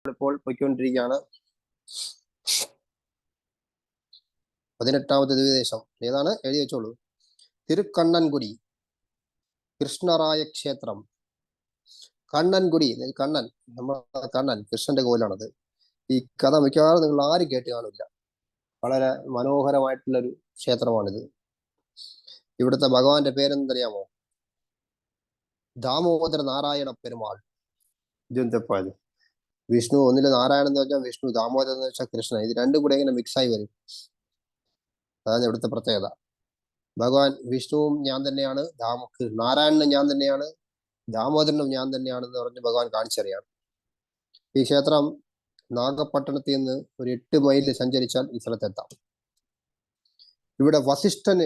നമ്മളിപ്പോൾ പൊയ്ക്കൊണ്ടിരിക്കുകയാണ്. 18ാമത്തെ ദിവ്യദേശം ഏതാണ്? എഴുതി വെച്ചോളൂ. തിരുക്കണ്ണൻകുടി കൃഷ്ണറായ ക്ഷേത്രം. കണ്ണൻകുടി, കണ്ണൻ, നമ്മുടെ കണ്ണൻ കൃഷ്ണന്റെ കോവിലാണത്. ഈ കഥ മിക്കവാറും നിങ്ങൾ ആരും കേട്ട് കാണില്ല. വളരെ മനോഹരമായിട്ടുള്ളൊരു ക്ഷേത്രമാണിത്. ഇവിടുത്തെ ഭഗവാന്റെ പേരെന്തറിയാമോ? ദാമോദര നാരായണ പെരുമാൾ. ഇതെന്തപ്പായത്? വിഷ്ണു ഒന്നില് നാരായണൻ എന്ന് വെച്ചാൽ വിഷ്ണു, ദാമോദരൻ എന്ന് വെച്ചാൽ കൃഷ്ണൻ. ഇത് രണ്ടും കൂടെ ഇങ്ങനെ മിക്സ് ആയി വരും. അതാണ് ഇവിടുത്തെ പ്രത്യേകത. ഭഗവാൻ വിഷ്ണുവും ഞാൻ തന്നെയാണ്, നാരായണനും ഞാൻ തന്നെയാണ്, ദാമോദരനും ഞാൻ തന്നെയാണെന്ന് പറഞ്ഞ് ഭഗവാൻ കാണിച്ചറിയാണ്. ഈ ക്ഷേത്രം നാഗപട്ടണത്തിൽ നിന്ന് ഒരു 8 മൈൽ സഞ്ചരിച്ചാൽ ഈ സ്ഥലത്തെത്താം. ഇവിടെ വസിഷ്ഠൻ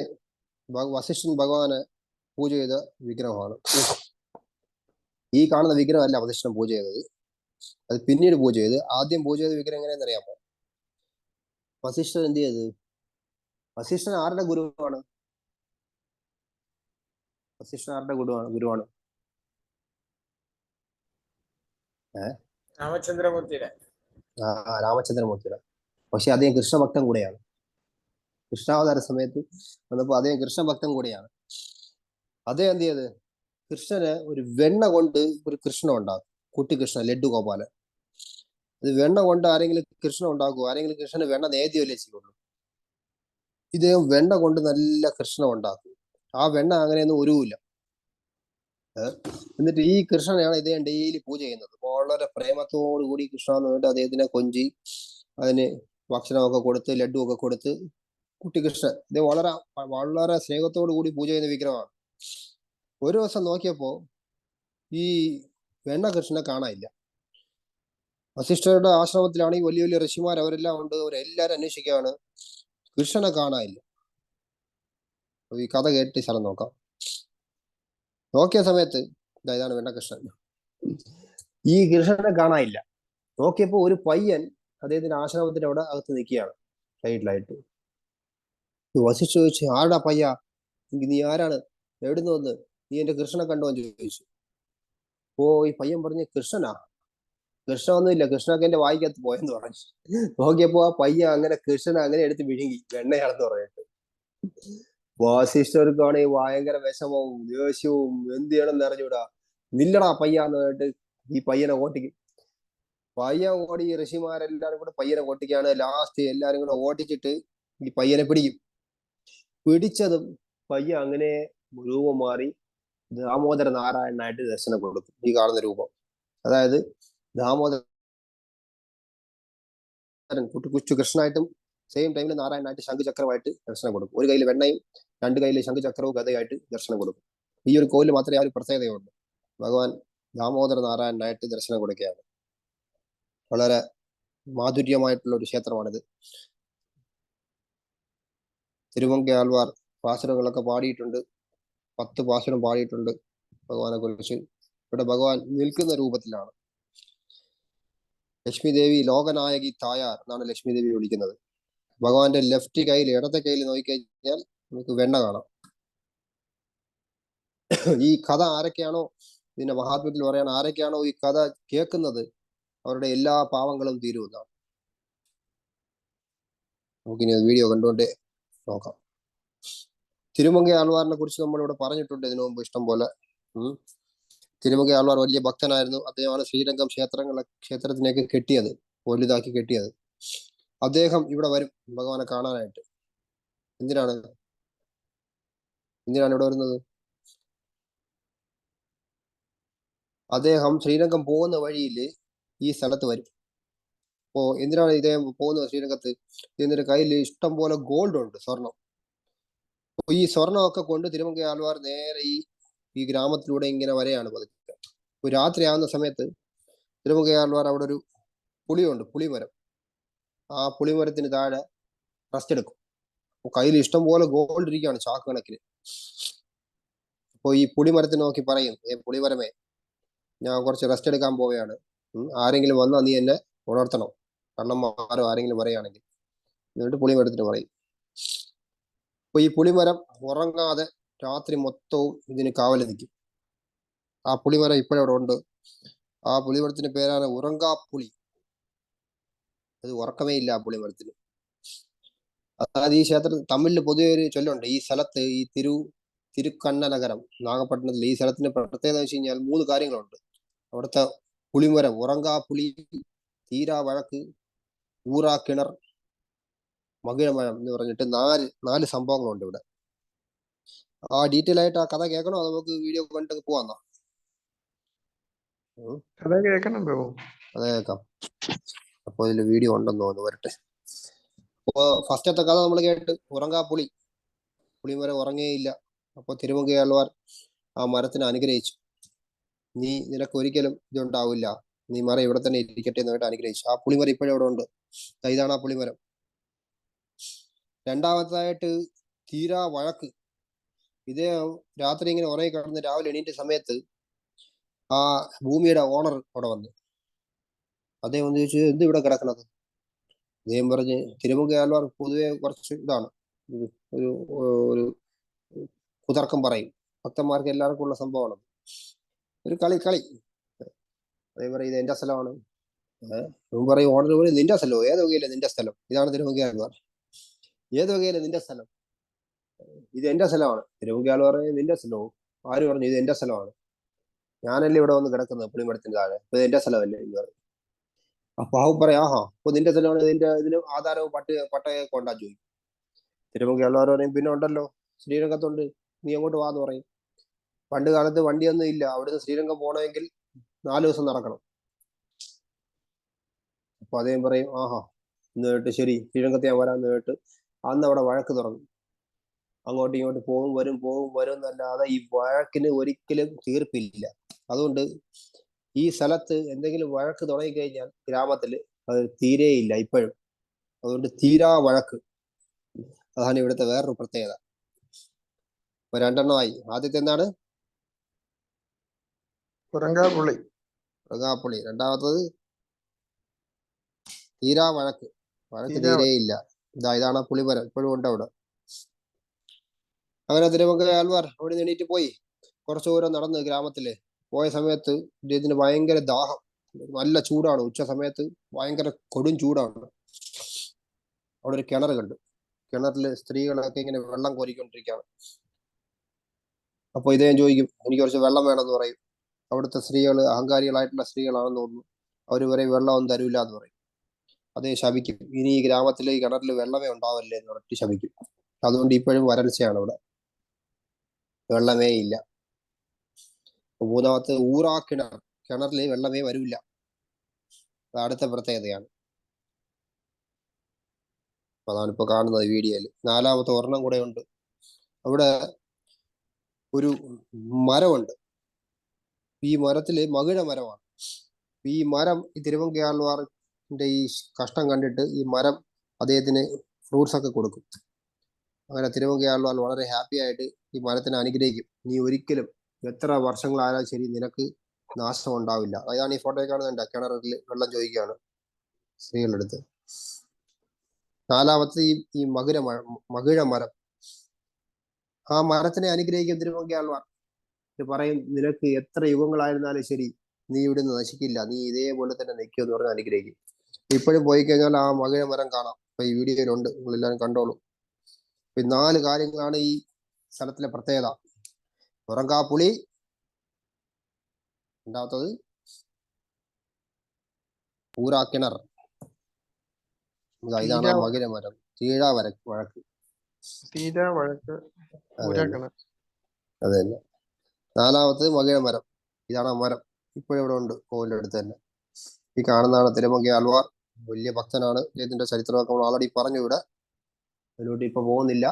ഭഗവാന് പൂജ ചെയ്ത വിഗ്രഹമാണ്. ഈ കാണുന്ന വിഗ്രഹമല്ല വസിഷ്ഠൻ പൂജ ചെയ്തത്, അത് പിന്നീട് പൂജ ചെയ്ത്. ആദ്യം പൂജ ചെയ്ത വിഗ്രഹം എങ്ങനെയാണെന്ന് അറിയാമോ? വസിഷ്ഠൻ എന്ത് ചെയ്ത്? വസിഷ്ഠൻ ആരുടെ ഗുരുവാണ്? വസിഷ്ഠൻ ആരുടെ ഗുരുവാണ്? രാമചന്ദ്രമൂർത്തിയുടെ. രാമചന്ദ്രമൂർത്തിയുടെ. പക്ഷെ അദ്ദേഹം കൃഷ്ണഭക്തൻ കൂടെയാണ്. കൃഷ്ണാവതാര സമയത്ത് വന്നപ്പോൾ അദ്ദേഹം കൃഷ്ണഭക്തൻ കൂടെയാണ്. അദ്ദേഹം എന്ത് ചെയ്ത്? കൃഷ്ണന് ഒരു വെണ്ണ കൊണ്ട് ഒരു കൃഷ്ണൻ ഉണ്ടാക്കും. കുട്ടി കൃഷ്ണൻ, ലഡ്ഡു ഗോപാലൻ. ഇത് വെണ്ണ കൊണ്ട് ആരെങ്കിലും കൃഷ്ണൻ ഉണ്ടാക്കുമോ? ആരെങ്കിലും കൃഷ്ണന് വെണ്ണ നേദ്യമല്ലേ ചെയ്യുള്ളൂ. ഇദ്ദേഹം വെണ്ണ കൊണ്ട് നല്ല കൃഷ്ണൻ ഉണ്ടാക്കും. ആ വെണ്ണ അങ്ങനെയൊന്നും ഒരുവില്ല. എന്നിട്ട് ഈ കൃഷ്ണനെയാണ് ഇദ്ദേഹം ഡെയിലി പൂജ ചെയ്യുന്നത്. വളരെ പ്രേമത്തോടു കൂടി കൃഷ്ണ എന്ന് പറഞ്ഞിട്ട് അദ്ദേഹത്തിനെ കൊഞ്ചി അതിന് ഭക്ഷണമൊക്കെ കൊടുത്ത് ലഡ്ഡു ഒക്കെ കൊടുത്ത് കുട്ടി കൃഷ്ണൻ ഇദ്ദേഹം വളരെ വളരെ സ്നേഹത്തോടു കൂടി പൂജ ചെയ്യുന്ന വിഗ്രഹമാണ്. ഒരു ദിവസം നോക്കിയപ്പോ ഈ വെണ്ണ കൃഷ്ണനെ കാണാനില്ല. വസിഷ്ഠരുടെ ആശ്രമത്തിലാണ് ഈ വലിയ വലിയ ഋഷിമാർ, അവരെല്ലാം ഉണ്ട്. അവരെല്ലാരും അന്വേഷിക്കുകയാണ്, കൃഷ്ണനെ കാണാനില്ല. ഈ കഥ കേട്ട് സ്ഥലം നോക്കാം. നോക്കിയ സമയത്ത് ഇതാണ് വെണ്ണകൃഷ്ണൻ. ഈ കൃഷ്ണനെ കാണാനില്ല. നോക്കിയപ്പോ ഒരു പയ്യൻ അദ്ദേഹത്തിന്റെ ആശ്രമത്തിന്റെ അവിടെ അകത്ത് നിൽക്കുകയാണ്, സൈഡിലായിട്ട്. വസിഷ്ഠ ചോദിച്ചു, ആരുടെ പയ്യ? നീ ആരാണ്? എവിടുന്ന് വന്ന്? നീ എന്റെ കൃഷ്ണനെ കണ്ടോ എന്ന് ചോദിച്ചു. ഈ പയ്യൻ പറഞ്ഞു, കൃഷ്ണനാ? കൃഷ്ണ ഒന്നുമില്ല, കൃഷ്ണനൊക്കെ എന്റെ വായിക്കകത്ത് പോയെന്ന് പറഞ്ഞു. നോക്കിയപ്പോ ആ പയ്യൻ അങ്ങനെ കൃഷ്ണനെ അങ്ങനെ എടുത്ത് വിഴുങ്ങി, വെണ്ണയാണെന്ന് പറഞ്ഞിട്ട്. വസിഷ്ഠർക്കാണെങ്കിൽ ഭയങ്കര വിഷമവും ദേഷ്യവും, എന്ത് ചെയ്യണമെന്ന് അറിഞ്ഞൂടാ. നില്ലടാ പയ്യാന്ന് പറഞ്ഞിട്ട് ഈ പയ്യനെ ഓട്ടിക്കും. പയ്യൻ ഓടി, ഋഷിമാരെല്ലാരും കൂടെ പയ്യനെ ഓട്ടിക്കാണ്. ലാസ്റ്റ് എല്ലാരും കൂടെ ഓട്ടിച്ചിട്ട് ഈ പയ്യനെ പിടിക്കും. പിടിച്ചതും പയ്യൻ അങ്ങനെ രൂപം മാറി ദാമോദര നാരായണനായിട്ട് ദർശനം കൊടുക്കും. ഈ കാണുന്ന രൂപം, അതായത് ദാമോദരൻ കുച്ചു കൃഷ്ണനായിട്ടും സെയിം ടൈമിൽ നാരായണനായിട്ട് ശംഖുചക്രമായിട്ട് ദർശനം കൊടുക്കും. ഒരു കയ്യിൽ വെണ്ണയും 2 കയ്യിൽ ശംഖുചക്രവും ഗതയായിട്ട് ദർശനം കൊടുക്കും. ഈ ഒരു കോവിൽ മാത്രമേ ആ ഒരു പ്രത്യേകതയുള്ളൂ. ഭഗവാൻ ദാമോദര നാരായണനായിട്ട് ദർശനം കൊടുക്കുകയാണ്. വളരെ മാധുര്യമായിട്ടുള്ള ഒരു ക്ഷേത്രമാണിത്. തിരുമങ്കി ആൾവാർ പാസുരങ്ങളൊക്കെ പാടിയിട്ടുണ്ട്. 10 പാസുരം പാടിയിട്ടുണ്ട് ഭഗവാനെ കുറിച്ച്. ഇവിടെ ഭഗവാൻ നിൽക്കുന്ന രൂപത്തിലാണ്. ലക്ഷ്മി ദേവി ലോകനായകി തായാർ എന്നാണ് ലക്ഷ്മി ദേവി വിളിക്കുന്നത്. ഭഗവാന്റെ ലെഫ്റ്റ് കയ്യിൽ, ഇടത്തെ കയ്യിൽ നോക്കിക്കഴിഞ്ഞാൽ നമുക്ക് വെണ്ണ കാണാം. ഈ കഥ ആരൊക്കെയാണോ, ഇതിന്റെ മഹാത്മ്യത്തിൽ പറയാൻ ആരൊക്കെയാണോ ഈ കഥ കേൾക്കുന്നത്, അവരുടെ എല്ലാ പാവങ്ങളും തീരുമെന്നാണ്. നമുക്കിനി വീഡിയോ കണ്ടുകൊണ്ട് നോക്കാം. തിരുമങ്കി ആൾവാറിനെ കുറിച്ച് നമ്മളിവിടെ പറഞ്ഞിട്ടുണ്ട് ഇതിനു മുമ്പ് ഇഷ്ടം പോലെ. തിരുമങ്കി ആൾവാർ വലിയ ഭക്തനായിരുന്നു. അദ്ദേഹമാണ് ശ്രീരംഗം ക്ഷേത്രത്തിനേക്ക് കെട്ടിയത്, വലുതാക്കി കെട്ടിയത്. അദ്ദേഹം ഇവിടെ വരും ഭഗവാനെ കാണാനായിട്ട്. എന്തിനാണ് ഇവിടെ വരുന്നത്? അദ്ദേഹം ശ്രീരംഗം പോകുന്ന വഴിയിൽ ഈ സ്ഥലത്ത് വരും. എന്തിനാണ് ഇദ്ദേഹം പോകുന്നത് ശ്രീരംഗത്ത്? ഇതിന്റെ കയ്യിൽ ഇഷ്ടം പോലെ ഗോൾഡ് ഉണ്ട്, സ്വർണം. ഈ സ്വർണമൊക്കെ കൊണ്ട് തിരുമങ്കി ആൾവാർ നേരെ ഈ ഗ്രാമത്തിലൂടെ ഇങ്ങനെ വരെയാണ് പതുക്കെ. രാത്രിയാവുന്ന സമയത്ത് തിരുമങ്കി ആൾവാർ അവിടെ ഒരു പുളിയുണ്ട്, പുളിമരം. ആ പുളിമരത്തിന് താഴെ റെസ്റ്റ് എടുക്കും. കയ്യിൽ ഇഷ്ടം പോലെ ഗോൾഡ് ഇരിക്കുകയാണ്, ചാക്ക് കണക്കിന്. ഈ പുളിമരത്തിന് നോക്കി പറയും, പുളിമരമേ, ഞാൻ കുറച്ച് റെസ്റ്റ് എടുക്കാൻ പോവുകയാണ്. ആരെങ്കിലും വന്നാൽ നീ എന്നെ ഉണർത്തണം, കണ്ണന്മാരോ ആരെങ്കിലും പറയുകയാണെങ്കിൽ. എന്നിട്ട് പുളിമരത്തിന് പറയും. ഈ പുളിമരം ഉറങ്ങാതെ രാത്രി മൊത്തവും ഇതിന് കാവല് നിൽക്കും. ആ പുളിമരം ഇപ്പോഴവിടെ ഉണ്ട്. ആ പുളിമരത്തിന്റെ പേരാണ് ഉറങ്കാപ്പുളി. അത് ഉറക്കമേ ഇല്ല ആ പുളിമരത്തിന്. അതായത് ഈ ക്ഷേത്രത്തിൽ തമിഴിൽ പൊതുവെ ഒരു ചൊല്ലുണ്ട്. ഈ സ്ഥലത്ത് ഈ തിരുക്കണ്ണനഗരം നാഗപട്ടണത്തിൽ ഈ സ്ഥലത്തിന്റെ പ്രത്യേകത വെച്ച് കഴിഞ്ഞാൽ 3 കാര്യങ്ങളുണ്ട്. അവിടുത്തെ പുളിമരം, ഉറങ്കാ പുളി, തീരാ വഴക്ക്, ഊറാ കിണർ, മകിഴമരം എന്ന് പറഞ്ഞിട്ട് നാല് സംഭവങ്ങളുണ്ട് ഇവിടെ. ആ ഡീറ്റെയിൽ ആയിട്ട് ആ കഥ കേൾക്കണോ? നമുക്ക് വീഡിയോ കണ്ടിട്ട് പോവാന്നോ? കഥ കേൾക്കണം ബ്രോ. കഥ കേൾക്കാം. അപ്പൊ ഇതിൽ വീഡിയോ ഉണ്ടെന്ന് തോന്നുന്നു, വരട്ടെ. അപ്പൊ ഫസ്റ്റത്തെ കഥ നമ്മൾ കേട്ട്, ഉറങ്ങാ പുളിമരം ഉറങ്ങേയില്ല. അപ്പൊ തിരുമങ്കയാൾവാർ ആ മരത്തിനെ അനുഗ്രഹിച്ചു. നിനക്ക് ഒരിക്കലും ഇതുണ്ടാവില്ല, നീ മരം ഇവിടെ തന്നെ ഇരിക്കട്ടെ എന്നായിട്ട് അനുഗ്രഹിച്ചു. ആ പുളിമരം ഇപ്പോഴും അവിടെ ഉണ്ട്. ഇതാണ് ആ പുളിമരം. രണ്ടാമത്തായിട്ട് തീരാ വഴക്ക്. ഇതേ രാത്രി ഇങ്ങനെ ഉറങ്ങി കിടന്ന് രാവിലെ എണീറ്റ സമയത്ത് ആ ഭൂമിയുടെ ഓണർ അവിടെ വന്നു. അദ്ദേഹം വന്ന് ചോദിച്ചു, എന്ത് ഇവിടെ കിടക്കണത്? അദ്ദേഹം പറഞ്ഞ്, തിരുമങ്കയാൾവാർ പൊതുവെ കുറച്ച് ഇതാണ്, ഒരു ഒരു കുതർക്കം പറയും. ഭക്തന്മാർക്ക് എല്ലാവർക്കും ഉള്ള സംഭവമാണ്. ഒരു കളി. അതേ പറയും, ഇത് എന്റെ സ്ഥലമാണ്. പറയും, ഓണർ പറയും, നിന്റെ സ്ഥലമോ? ഏത് വകയില്ല നിന്റെ സ്ഥലം? ഇതാണ് തിരുമങ്കയാൾവാർ. ഏത് വകയില്ല നിന്റെ സ്ഥലം? ഇത് എന്റെ സ്ഥലമാണ്. തിരുമങ്കയാൾവാർ നിന്റെ സ്ഥലവും? ആര് പറഞ്ഞു ഇത് എന്റെ സ്ഥലമാണ്? ഞാനല്ലേ ഇവിടെ വന്ന് കിടക്കുന്നത് പുളിമരത്തിന് താഴെ, ഇത് എന്റെ സ്ഥലമല്ലേ എന്ന് പറയും. അപ്പൊ അവൻ പറയാം, ആഹാ, അപ്പൊ നിന്റെ സ്ഥലമാണ്, ഇതിന് ആധാരവും പട്ടയൊക്കെ ഉണ്ടാ ചോദിക്കും. തിരുമങ്കയാൾവാർ പറയും, പിന്നെ ഉണ്ടല്ലോ, ശ്രീരംഗത്തുണ്ട്, നീ അങ്ങോട്ട് വാന്ന് പറയും. പണ്ട് കാലത്ത് വണ്ടിയൊന്നും ഇല്ല, അവിടുന്ന് ശ്രീരംഗം പോകണമെങ്കിൽ 4 ദിവസം നടക്കണം. അപ്പൊ അദ്ദേഹം പറയും, ആഹാ, എന്നിട്ട് ശരി, ശ്രീരംഗത്തെ ഞാൻ വരാൻ കേട്ട് അന്ന് അവിടെ വഴക്ക് തുടങ്ങും. അങ്ങോട്ടും ഇങ്ങോട്ട് പോകും വരും എന്നല്ലാതെ ഈ വഴക്കിന് ഒരിക്കലും തീർപ്പില്ല. അതുകൊണ്ട് ഈ സ്ഥലത്ത് എന്തെങ്കിലും വഴക്ക് തുടങ്ങിക്കഴിഞ്ഞാൽ ഗ്രാമത്തില് അത് തീരെയില്ല ഇപ്പോഴും. അതുകൊണ്ട് തീരാ വഴക്ക്. അതാണ് ഇവിടുത്തെ വേറൊരു പ്രത്യേകത. ഇപ്പൊ 2 ആദ്യത്തെ എന്താണ്? ഉറങ്കാപ്പുളി. ഉറങ്ങാപ്പുളി. രണ്ടാമത്തത് തീരാ വഴക്ക് തീരെയില്ല. ഇതാണ് ആ പുളിമരം, ഇപ്പോഴും ഉണ്ട് അവിടെ. അങ്ങനെ തിരുമങ്കയാൾവാർ അവിടെ എണീറ്റ് പോയി. കുറച്ചു ദൂരം നടന്ന് ഗ്രാമത്തില് പോയ സമയത്ത് ഇദ്ദേഹത്തിന് ഭയങ്കര ദാഹം. നല്ല ചൂടാണ്, ഉച്ച സമയത്ത് ഭയങ്കര കൊടും ചൂടാണ്. അവിടെ ഒരു കിണർ കണ്ടു. കിണറില് സ്ത്രീകളൊക്കെ ഇങ്ങനെ വെള്ളം കോരിക്കൊണ്ടിരിക്കുകയാണ്. അപ്പൊ ഇദ്ദേഹം ചോദിക്കും, എനിക്ക് കുറച്ച് വെള്ളം വേണമെന്ന് പറയും. അവിടുത്തെ സ്ത്രീകൾ അഹങ്കാരികളായിട്ടുള്ള സ്ത്രീകളാണെന്ന് തോന്നുന്നു. അവര് പറയും, വെള്ളമൊന്നും തരൂല എന്ന് പറയും. അദ്ദേഹം ശപിക്കും, ഇനി ഈ ഗ്രാമത്തിലെ ഈ കിണറിൽ വെള്ളമേ ഉണ്ടാവല്ലേ എന്ന് പറഞ്ഞിട്ട് ശപിക്കും. അതുകൊണ്ട് ഇപ്പോഴും വരൾച്ചയാണ് ഇവിടെ, വെള്ളമേ ഇല്ല. മൂന്നാമത്തെ ഊറാ കിണർ, കിണറിൽ വെള്ളമേ വരില്ല. അടുത്ത പ്രത്യേകതയാണ്. അതാണ് ഇപ്പൊ കാണുന്നത് വീഡിയോയിൽ. നാലാമത്തെ ഒരെണ്ണം കൂടെ ഉണ്ട്. അവിടെ ഒരു മരമുണ്ട്. ഈ മരത്തില് മകിഴ മരമാണ്. ഈ മരം ഈ തിരുമങ്കയാൾവാറിന്റെ ഈ കഷ്ടം കണ്ടിട്ട് ഈ മരം അദ്ദേഹത്തിന് ഫ്രൂട്ട്സ് ഒക്കെ കൊടുക്കും. അങ്ങനെ തിരുമങ്കയാൾവാർ വളരെ ഹാപ്പി ആയിട്ട് ഈ മരത്തിനെ അനുഗ്രഹിക്കും. നീ ഒരിക്കലും എത്ര വർഷങ്ങളായാലും ശരി, നിനക്ക് നാശം ഉണ്ടാവില്ല. അതാണ് ഈ ഫോട്ടോയിൽ കാണുന്നുണ്ട്. കിണറിൽ വെള്ളം ചോദിക്കുകയാണ് സ്ത്രീകളെടുത്ത്. നാലാമത്തെ ഈ മകിഴ മരം. ആ മരത്തിനെ അനുഗ്രഹിക്കും തിരുമങ്കയാൾവാർ. പറയും, നിനക്ക് എത്ര യുഗങ്ങളായിരുന്നാലും ശരി, നീ ഇവിടുന്ന് നശിക്കില്ല, നീ ഇതേപോലെ തന്നെ നിൽക്കും എന്ന് പറഞ്ഞ് അനുഗ്രഹിക്കും. ഇപ്പോഴും പോയി കഴിഞ്ഞാൽ ആ മകിഴ മരം കാണാം. ഇപ്പൊ ഈ വീഡിയോയിലുണ്ട്, നിങ്ങളെല്ലാവരും കണ്ടോളൂ. 4 കാര്യങ്ങളാണ് ഈ സ്ഥലത്തിലെ പ്രത്യേകത. ഉറങ്കാപ്പുളി, രണ്ടാമത്തത് ഊരാ കിണർ, ഇതാണ് ആ മകിഴ മരം. തീരാ വഴക്ക്. അതെ തന്നെ. നാലാമത്തത് മകിഴ മരം. ഇതാണ് ആ മരം, ഇപ്പോഴും ഇവിടെ ഉണ്ട്, കോവിലിന്റെ അടുത്ത് തന്നെ. ഈ കാണുന്നതാണ് തിരുമങ്കയാൾവാർ. വലിയ ഭക്തനാണ്. ഇതിന്റെ ചരിത്രമൊക്കെ നമ്മൾ ആൾറെഡി പറഞ്ഞു ഇവിടെ, അതിലോട്ട് ഇപ്പൊ പോകുന്നില്ല.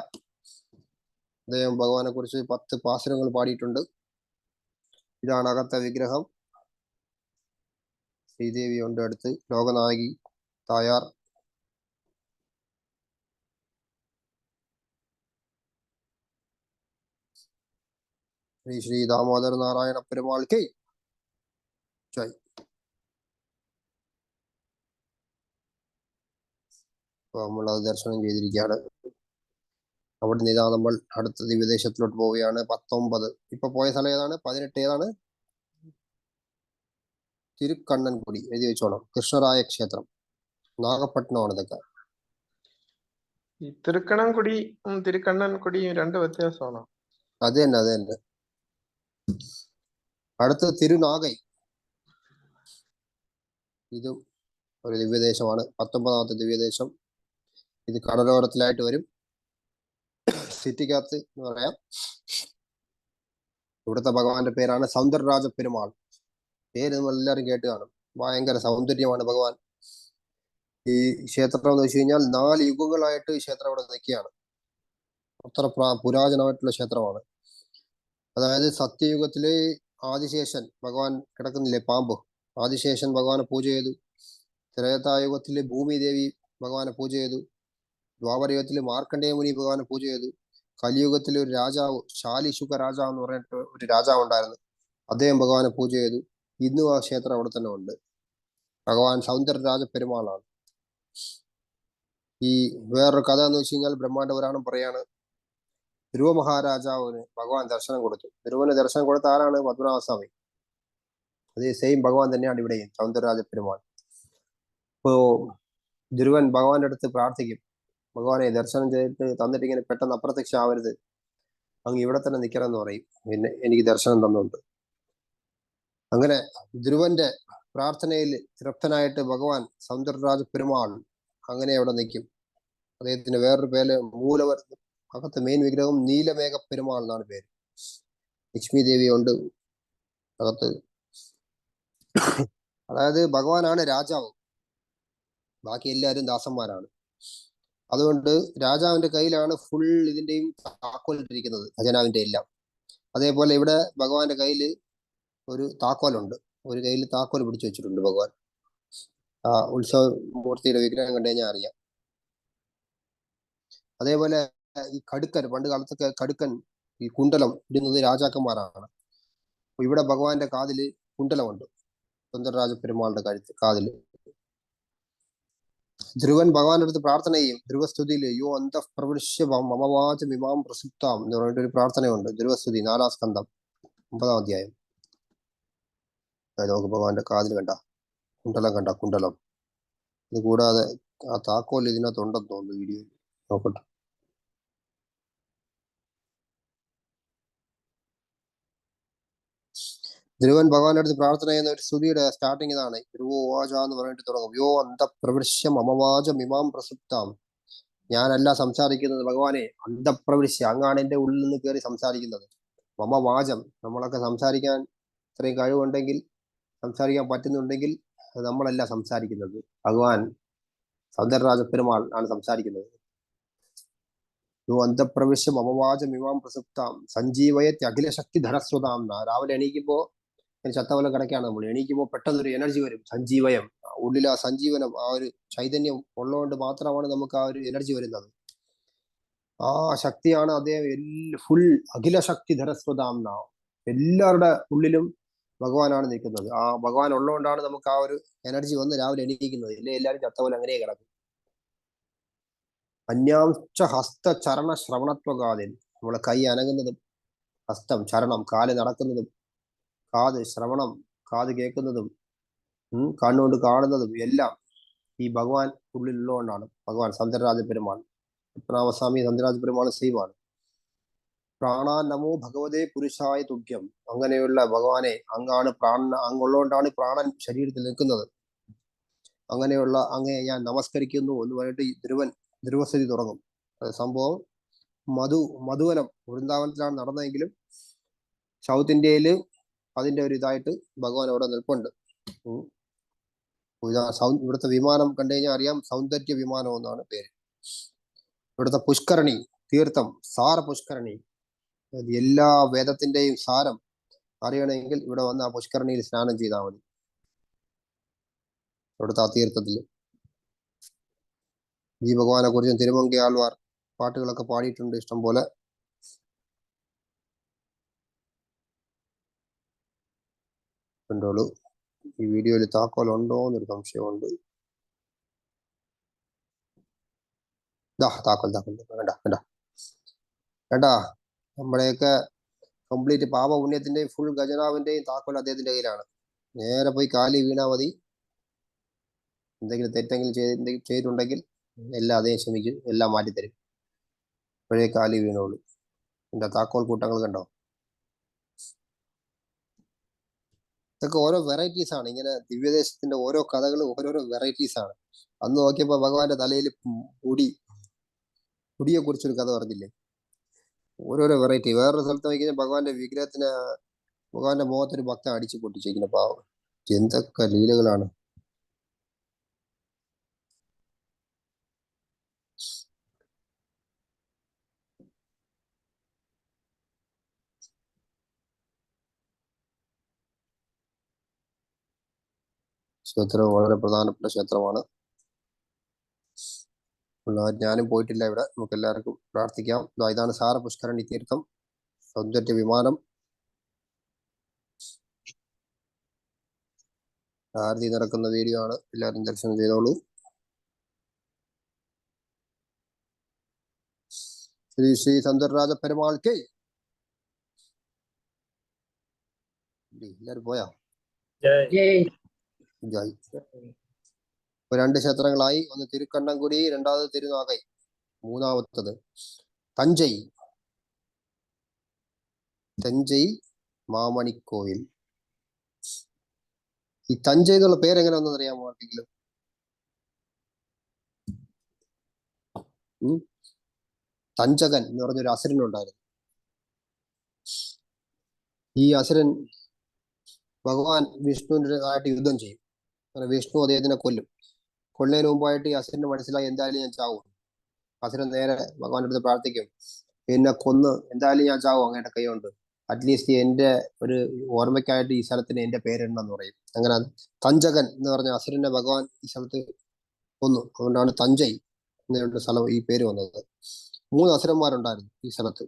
അദ്ദേഹം ഭഗവാനെ കുറിച്ച് 10 പാസുരങ്ങൾ പാടിയിട്ടുണ്ട്. ഇതാണ് അകത്തെ വിഗ്രഹം. ശ്രീദേവി ഉണ്ട് അടുത്ത്, ലോകനായകി തായാർ. ശ്രീ ദാമോദര നാരായണ പെരുമാൾ കെ ജയ്. നമ്മൾ അത് ദർശനം ചെയ്തിരിക്കുകയാണ്. അവിടെ നിന്ന് ഇതാ നമ്മൾ അടുത്ത വിദേശത്തിലോട്ട് പോവുകയാണ്. 19. ഇപ്പൊ പോയ സ്ഥലം ഏതാണ്? 18 ഏതാണ്? തിരുക്കണ്ണൻകുടി എഴുതി വെച്ചോണം. കൃഷ്ണരായ ക്ഷേത്രം. നാഗപട്ടണമാണ് ഇതൊക്കെ. ഈ തിരുക്കണൻകുടി തിരുക്കണ്ണൻകുടിയും രണ്ട് വ്യത്യാസമാണോ? അത് തന്നെ. അടുത്ത തിരുനാഗൈ. ഇതും ഒരു ദിവ്യദേശമാണ്, 19ാമത്തെ ദിവ്യദേശം. ഇത് കടലോരത്തിലായിട്ട് വരും, സിറ്റിക്കകത്ത് എന്ന് പറയാം. ഇവിടുത്തെ ഭഗവാന്റെ പേരാണ് സൗന്ദരരാജ പെരുമാൾ. പേര് നമ്മൾ എല്ലാവരും കേട്ട് കാണും. ഭയങ്കര സൗന്ദര്യമാണ് ഭഗവാൻ. ഈ ക്ഷേത്രം എന്ന് വെച്ച് കഴിഞ്ഞാൽ 4 യുഗങ്ങളായിട്ട് ഈ ക്ഷേത്രം ഇവിടെ നിൽക്കുകയാണ്. അത്ര പുരാതനമായിട്ടുള്ള ക്ഷേത്രമാണ്. അതായത് സത്യയുഗത്തില് ആദിശേഷൻ ഭഗവാൻ കിടക്കുന്നില്ലേ, പാമ്പ്, ആദിശേഷൻ ഭഗവാനെ പൂജ ചെയ്തു. ത്രേതായുഗത്തില് ഭൂമി ദേവി ഭഗവാനെ പൂജ ചെയ്തു. ദ്വാപരയുഗത്തില് മാർക്കണ്ഡേയ മുനി ഭഗവാനെ പൂജ ചെയ്തു. കലിയുഗത്തിലെ ഒരു രാജാവ്, ശാലിശുക രാജാവ് എന്ന് പറഞ്ഞിട്ട് ഒരു രാജാവ് ഉണ്ടായിരുന്നു, അദ്ദേഹം ഭഗവാനെ പൂജ ചെയ്തു. ഇന്നും ആ ക്ഷേത്രം അവിടെ തന്നെ ഉണ്ട്. ഭഗവാൻ സൗന്ദരരാജ പെരുമാളാണ്. ഈ വേറൊരു കഥ എന്ന് വെച്ച് കഴിഞ്ഞാൽ, ബ്രഹ്മാണ്ഡ പുരാണം പറയാണ്, ധ്രുവ മഹാരാജാവിന് ഭഗവാൻ ദർശനം കൊടുത്തു. ധ്രുവന് ദർശനം കൊടുത്ത ആരാണ്? പത്മനാഭസ്വാമി. അതേ സെയിം ഭഗവാൻ തന്നെയാണ് ഇവിടെയും, സൗന്ദരരാജ പെരുമാൾ. ഇപ്പോ ധ്രുവൻ ഭഗവാന്റെ അടുത്ത് പ്രാർത്ഥിക്കും, ഭഗവാനെ ദർശനം ചെയ്തിട്ട് തന്നിട്ട് ഇങ്ങനെ പെട്ടെന്ന് അപ്രത്യക്ഷ ആവരുത്, അങ്ങ് ഇവിടെ തന്നെ നിൽക്കണം എന്ന് പറയും. പിന്നെ എനിക്ക് ദർശനം തന്നുണ്ട്. അങ്ങനെ ധ്രുവന്റെ പ്രാർത്ഥനയിൽ തൃപ്തനായിട്ട് ഭഗവാൻ സൗന്ദരരാജ പെരുമാൾ അങ്ങനെ അവിടെ നിൽക്കും. അദ്ദേഹത്തിന് വേറൊരു പേര് മൂലവർ, അകത്ത് മെയിൻ വിഗ്രഹം നീലമേഘ പെരുമാൾ എന്നാണ് പേര്. ലക്ഷ്മി ദേവി ഉണ്ട് അകത്ത്. അതായത് ഭഗവാനാണ് രാജാവ്, ബാക്കി എല്ലാവരും ദാസന്മാരാണ്. അതുകൊണ്ട് രാജാവിന്റെ കയ്യിലാണ് ഫുൾ ഇതിന്റെയും താക്കോലിട്ടിരിക്കുന്നത്, ഖജനാവിന്റെ എല്ലാം. അതേപോലെ ഇവിടെ ഭഗവാന്റെ കയ്യിൽ ഒരു താക്കോലുണ്ട്, ഒരു കയ്യിൽ താക്കോൽ പിടിച്ചു വെച്ചിട്ടുണ്ട് ഭഗവാൻ. ആ ഉത്സവ മൂർത്തിയുടെ വിഗ്രഹം കണ്ടു കഴിഞ്ഞാൽ അറിയാം. അതേപോലെ ഈ കടുക്കൻ, പണ്ട് കാലത്തൊക്കെ കടുക്കൻ, ഈ കുണ്ടലം ഇടുന്നത് രാജാക്കന്മാരാണ്. ഇവിടെ ഭഗവാന്റെ കാതില് കുണ്ടലമുണ്ട്, സുന്ദരരാജ പെരുമാളുടെ കാതില്. ധ്രുവൻ ഭഗവാന്റെ അടുത്ത് പ്രാർത്ഥന ചെയ്യും ധ്രുവസ്തുതിയിൽ, യോ അന്തഃപ്രവിശ്യ മമവാചമിമാം പ്രസുപ്താം എന്ന് പറഞ്ഞിട്ട് ഒരു പ്രാർത്ഥനയുണ്ട്. ധ്രുവസ്തുതി 4-ാം സ്കന്ധം 9-ാം അധ്യായം. നമുക്ക് ഭഗവാന്റെ കാതിൽ കണ്ട കുണ്ടലം. ഇത് കൂടാതെ ആ താക്കോൽ ഇതിനകത്ത് ഉണ്ടെന്ന് തോന്നുന്നു, വീഡിയോയിൽ നോക്കട്ടെ. ധ്രുവൻ ഭഗവാന്റെ അടുത്ത് പ്രാർത്ഥന ചെയ്യുന്ന ഒരു സ്തുതിയുടെ സ്റ്റാർട്ടിങ് ഇതാണ്. ധ്രുവോവാച എന്ന് പറഞ്ഞിട്ട് തുടങ്ങും, യോ അന്തഃപ്രവിശ്യ മമവാചം ഇമാം പ്രസുപ്താം. ഞാനല്ല സംസാരിക്കുന്നത് ഭഗവാനെ, അന്തഃപ്രവിശ്യ, അങ്ങാണ് എന്റെ ഉള്ളിൽ നിന്ന് കയറി സംസാരിക്കുന്നത്. മമവാചം, നമ്മളൊക്കെ സംസാരിക്കാൻ ഇത്രയും കഴിവുണ്ടെങ്കിൽ, സംസാരിക്കാൻ പറ്റുന്നുണ്ടെങ്കിൽ നമ്മളല്ല സംസാരിക്കുന്നത്, ഭഗവാൻ സൗന്ദരരാജ പെരുമാൾ ആണ് സംസാരിക്കുന്നത്. യോ അന്തഃപ്രവിശ്യ മമവാചം ഇമാം പ്രസുപ്താം സഞ്ജീവയത്തെ അഖിലശക്തി ധനസ്വതാം. രാവിലെ എണീക്കുമ്പോ ചത്തവലം കിടക്കുകയാണ് നമ്മൾ, എണീക്കുമ്പോൾ പെട്ടെന്നൊരു എനർജി വരും, സഞ്ജീവയം. ഉള്ളിൽ ആ സഞ്ജീവനം, ആ ഒരു ചൈതന്യം ഉള്ളതുകൊണ്ട് മാത്രമാണ് നമുക്ക് ആ ഒരു എനർജി വരുന്നത്. ആ ശക്തിയാണ് അദ്ദേഹം ഫുൾ അഖില ശക്തി ധരസ്വതാം. എല്ലാവരുടെ ഉള്ളിലും ഭഗവാനാണ് നിൽക്കുന്നത്. ആ ഭഗവാൻ ഉള്ളതുകൊണ്ടാണ് നമുക്ക് ആ ഒരു എനർജി വന്ന് രാവിലെ എണീക്കുന്നത്. ഇല്ലേ എല്ലാവരും ചത്തപോലെ അങ്ങനെ കിടക്കും. അന്യാംശ ഹസ്ത ചരണ ശ്രവണത്വകാതിൽ, നമ്മളെ കൈ അനങ്ങുന്നതും, ഹസ്തം ചരണം, കാല് നടക്കുന്നതും, കാത് ശ്രവണം, കാത് കേൾക്കുന്നതും, കണ്ണുകൊണ്ട് കാണുന്നതും എല്ലാം ഈ ഭഗവാൻ ഉള്ളിലുള്ളതുകൊണ്ടാണ്. ഭഗവാൻ സൗന്ദരരാജ പെരുമാൾ, പത്മനാഭസ്വാമി സൗന്ദരരാജ പെരുമാൾ സെയിമാണ്. പ്രാണാൻ നമോ ഭഗവതേ പുരുഷായ തുഭ്യം. അങ്ങനെയുള്ള ഭഗവാനെ, അങ്ങാണ് പ്രാണൻ, അങ്ങുള്ളതുകൊണ്ടാണ് പ്രാണൻ ശരീരത്തിൽ നിൽക്കുന്നത്. അങ്ങനെയുള്ള അങ്ങയെ ഞാൻ നമസ്കരിക്കുന്നു എന്ന് പറഞ്ഞിട്ട് ധ്രുവസ്ഥിതി തുടങ്ങും. സംഭവം മധുവനം വൃന്ദാവനത്തിലാണ് നടന്നതെങ്കിലും സൗത്ത് ഇന്ത്യയില് അതിന്റെ ഒരു ഇതായിട്ട് ഭഗവാൻ അവിടെ നിൽപ്പുണ്ട്. ഇവിടുത്തെ വിമാനം കണ്ടു കഴിഞ്ഞാൽ അറിയാം, സൗന്ദര്യ വിമാനം എന്നാണ് പേര്. ഇവിടുത്തെ പുഷ്കരണി തീർത്ഥം, സാര പുഷ്കരണി, എല്ലാ വേദത്തിന്റെയും സാരം അറിയണമെങ്കിൽ ഇവിടെ വന്ന് ആ പുഷ്കരണിയിൽ സ്നാനം ചെയ്താൽ മതി. ഇവിടുത്തെ ആ തീർത്ഥത്തിൽ ഈ ഭഗവാനെ കുറിച്ചും തിരുമങ്കി ആൾവാർ പാട്ടുകളൊക്കെ പാടിയിട്ടുണ്ട് ഇഷ്ടം പോലെ. കണ്ടോളൂ. ഈ വീഡിയോയിൽ താക്കോൽ ഉണ്ടോ എന്നൊരു സംശയമുണ്ട്. താക്കോൽ വേണ്ട. നമ്മുടെയൊക്കെ കംപ്ലീറ്റ് പാപ പുണ്യത്തിന്റെയും ഫുൾ ഖജനാവിന്റെയും താക്കോൽ അദ്ദേഹത്തിന്റെ കയ്യിലാണ്. നേരെ പോയി കാലി വീണാ മതി, എന്തെങ്കിലും തെറ്റെങ്കിലും ചെയ്തിട്ടുണ്ടെങ്കിൽ എല്ലാം അതേ ക്ഷമിക്കും, എല്ലാം മാറ്റിത്തരും. പഴയ കാലി വീണോളൂ. എന്റെ താക്കോൽ കൂട്ടങ്ങൾ കണ്ടോ? ഇതൊക്കെ ഓരോ വെറൈറ്റീസ് ആണ്. ഇങ്ങനെ ദിവ്യദേശത്തിന്റെ ഓരോ കഥകളും ഓരോരോ വെറൈറ്റീസ് ആണ്. അന്ന് നോക്കിയപ്പോ ഭഗവാന്റെ തലയിൽ മുടിയെ കുറിച്ചൊരു കഥ പറഞ്ഞില്ലേ? ഓരോരോ വെറൈറ്റി. വേറൊരു സ്ഥലത്ത് നോക്കിക്കഴിഞ്ഞാൽ ഭഗവാന്റെ മുഖത്തൊരു ഭക്തൻ അടിച്ചു പൊട്ടിച്ചിരിക്കുന്ന പാവം. എന്തൊക്കെ ലീലകളാണ്. ക്ഷേത്രം വളരെ പ്രധാനപ്പെട്ട ക്ഷേത്രമാണ്. ഞാനും പോയിട്ടില്ല ഇവിടെ. നമുക്ക് എല്ലാവർക്കും പ്രാർത്ഥിക്കാം. ഇതാണ് സാര പുഷ്കരണി തീർത്ഥം, സൗന്ദര്യ വിമാനം. ആരതി നടക്കുന്ന വീഡിയോ ആണ്. എല്ലാവരും ദർശനം ചെയ്തോളൂ. ശ്രീ ശ്രീ സൗന്ദരരാജ പെരുമാൾ കെ. എല്ലാരും പോയാ? ജയ്. ഇപ്പൊ 2 ക്ഷേത്രങ്ങളായി. ഒന്ന് തിരുക്കണ്ണൻകുടി, രണ്ടാമത് തിരുനാഗൈ, മൂന്നാമത്തത് തഞ്ചൈ മാമണിക്കോയിൽ. ഈ തഞ്ചൈ എന്നുള്ള പേര് എങ്ങനെ വന്നെന്ന് അറിയാമോ ആർക്കെങ്കിലും? തഞ്ചകൻ എന്ന് പറഞ്ഞൊരു അസുരനുണ്ടായിരുന്നു. ഈ അസുരൻ ഭഗവാൻ വിഷ്ണുവിന്റെ ആയിട്ട് യുദ്ധം ചെയ്യും. അങ്ങനെ വിഷ്ണു അദ്ദേഹത്തിനെ കൊല്ലും. കൊല്ലുന്നതിന് മുമ്പായിട്ട് ഈ അസുരന് മനസ്സിലായി എന്തായാലും ഞാൻ ചാവും. അസുരൻ നേരെ ഭഗവാന്റെ അടുത്ത് പ്രാർത്ഥിക്കും, എന്നെ കൊന്ന് എന്തായാലും ഞാൻ ചാവും അങ്ങയുടെ കൈ കൊണ്ട്. അറ്റ്ലീസ്റ്റ് എന്റെ ഒരു ഓർമ്മയ്ക്കായിട്ട് ഈ സ്ഥലത്തിന് എന്റെ പേരിടണമെന്ന് പറയും. അങ്ങനെ തഞ്ചകൻ എന്ന് പറഞ്ഞ അസുരനെ ഭഗവാൻ ഈ സ്ഥലത്ത് കൊന്നു. അതുകൊണ്ടാണ് തഞ്ചൈ എന്നൊരു സ്ഥലം ഈ പേര് വന്നത്. 3 അസുരന്മാരുണ്ടായിരുന്നു ഈ സ്ഥലത്ത്.